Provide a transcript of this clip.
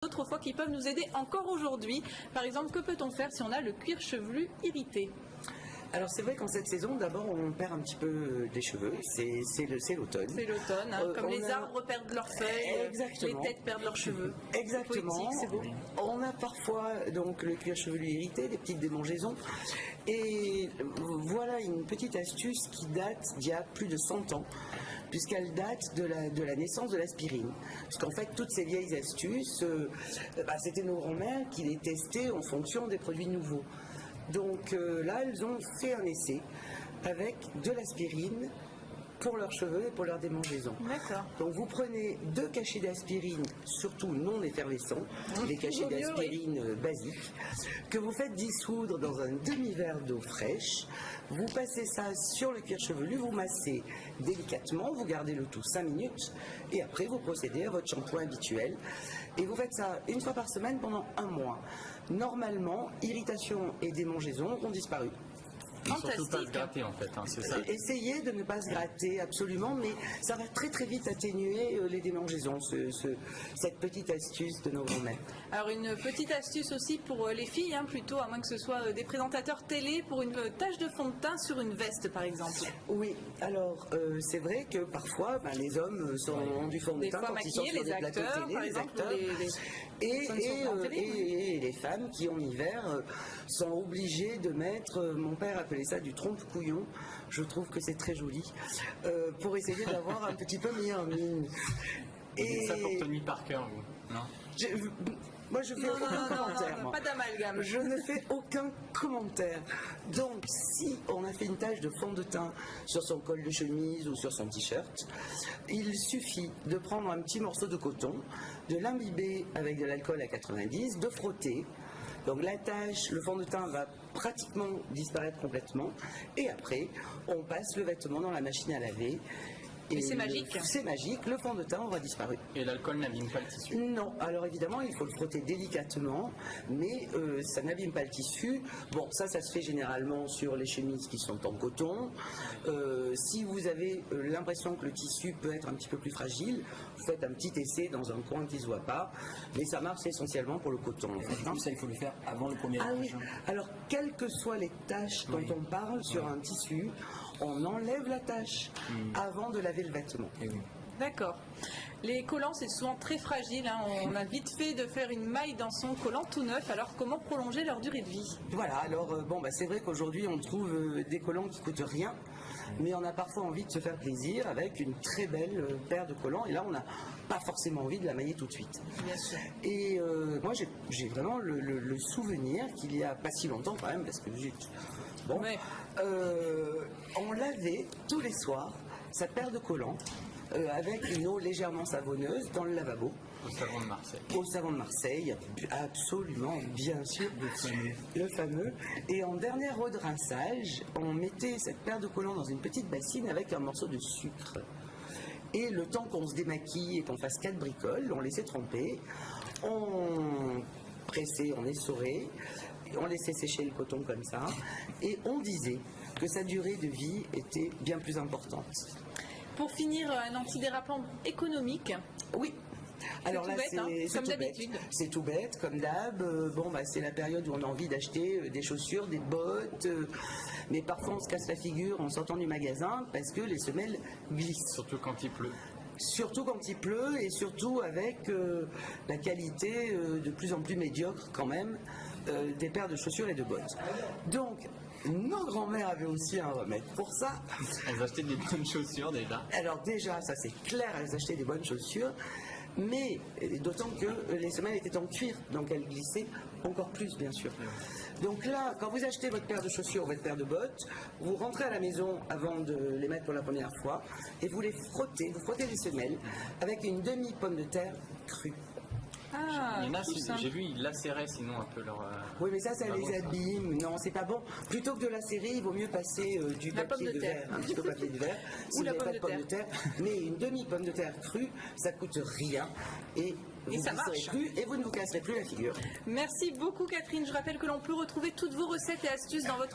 d'autres fois qui peuvent nous aider encore aujourd'hui. Par exemple, que peut-on faire si on a le cuir chevelu irrité? Alors c'est vrai qu'en cette saison, d'abord on perd un petit peu des cheveux, c'est l'automne. C'est l'automne, hein, comme les arbres perdent leurs feuilles, exactement. les têtes perdent leurs cheveux. Exactement. Poétique, c'est beau. On a parfois donc le cuir chevelu irrité, des petites démangeaisons. Et voilà une petite astuce qui date d'il y a plus de 100 ans, puisqu'elle date de la naissance de l'aspirine. Parce qu'en fait, toutes ces vieilles astuces, c'était nos grands-mères qui les testaient en fonction des produits nouveaux. Donc là, elles ont fait un essai avec de l'aspirine pour leurs cheveux et pour leurs démangeaisons. D'accord. Donc vous prenez 2 cachets d'aspirine, surtout non effervescents, les cachets d'aspirine basiques, que vous faites dissoudre dans un demi-verre d'eau fraîche. Vous passez ça sur le cuir chevelu, vous massez délicatement, vous gardez le tout 5 minutes et après vous procédez à votre shampoing habituel. Et vous faites ça une fois par semaine pendant 1 mois. Normalement, irritation et démangeaison ont disparu. Surtout pas se gratter en fait, hein, c'est ça. Essayez de ne pas se gratter absolument, mais ça va très très vite atténuer les démangeaisons, cette petite astuce de nos grands-mères. Alors une petite astuce aussi pour les filles, hein, plutôt, à moins que ce soit des présentateurs télé, pour une tache de fond de teint sur une veste par exemple. Oui, alors c'est vrai que parfois les hommes ont du fond de teint quand ils sont sur des plateaux télé, les acteurs, et les femmes qui en hiver sont obligées de mettre, mon père appelait ça du trompe-couillon, je trouve que c'est très joli, pour essayer d'avoir un petit peu meilleure mine. Et ça pour Tony Parker, vous, non? Moi, je fais aucun commentaire. Non, pas d'amalgame. Je ne fais aucun commentaire. Donc, si on a fait une tache de fond de teint sur son col de chemise ou sur son t-shirt, il suffit de prendre un petit morceau de coton, de l'imbiber avec de l'alcool à 90, de frotter. Donc la tache, le fond de teint va pratiquement disparaître complètement. Et après, on passe le vêtement dans la machine à laver. Et c'est magique. C'est magique, le fond de teint aura disparu. Et l'alcool n'abîme pas le tissu? Non, alors évidemment, il faut le frotter délicatement, mais ça n'abîme pas le tissu. Bon, ça se fait généralement sur les chemises qui sont en coton. Si vous avez l'impression que le tissu peut être un petit peu plus fragile, vous faites un petit essai dans un coin qui ne se voit pas, mais ça marche essentiellement pour le coton. En fait, hein. Ça, il faut le faire avant le premier lavage. Oui. Alors, quelles que soient les taches dont on parle sur un tissu, on enlève la tache avant de laver le vêtement. D'accord. Les collants, c'est souvent très fragile, hein. On a vite fait de faire une maille dans son collant tout neuf. Alors, comment prolonger leur durée de vie? Voilà, alors c'est vrai qu'aujourd'hui, on trouve des collants qui coûtent rien, mais on a parfois envie de se faire plaisir avec une très belle paire de collants. Et là, on n'a pas forcément envie de la mailler tout de suite. Bien sûr. Et moi, j'ai vraiment le souvenir qu'il y a pas si longtemps quand même, parce que on lavait tous les soirs sa paire de collants avec une eau légèrement savonneuse dans le lavabo. Au savon de Marseille. Au savon de Marseille, absolument, bien sûr, le fameux. Et en dernière eau de rinçage, on mettait cette paire de collants dans une petite bassine avec un morceau de sucre. Et le temps qu'on se démaquille et qu'on fasse 4 bricoles, on laissait tremper, on pressait, on essorait, on laissait sécher le coton comme ça, et on disait que sa durée de vie était bien plus importante. Pour finir, un antidérapant économique. Oui. Alors là, c'est comme d'habitude. C'est tout bête, comme d'hab. C'est la période où on a envie d'acheter des chaussures, des bottes, mais parfois on se casse la figure en sortant du magasin parce que les semelles glissent. Surtout quand il pleut. Surtout quand il pleut et surtout avec la qualité de plus en plus médiocre quand même des paires de chaussures et de bottes. Donc, nos grands-mères avaient aussi un remède pour ça. Elles achetaient des bonnes chaussures déjà. Alors déjà, ça c'est clair, elles achetaient des bonnes chaussures, mais d'autant que les semelles étaient en cuir, donc elles glissaient encore plus bien sûr. Donc là, quand vous achetez votre paire de chaussures ou votre paire de bottes, vous rentrez à la maison avant de les mettre pour la première fois et vous les frottez, vous frottez les semelles avec une demi-pomme de terre crue. Ah, il y en a, j'ai vu, ils lacéraient sinon un peu leur... Oui, mais ça les abîme. Non, c'est pas bon. Plutôt que de lacérer, il vaut mieux passer du papier de verre, un petit peu papier de verre, si vous n'avez pas de pomme de terre. Mais une demi-pomme de terre crue, ça coûte rien et vous ça marche. Plus et vous ne vous casserez plus la figure. Merci beaucoup Catherine. Je rappelle que l'on peut retrouver toutes vos recettes et astuces dans votre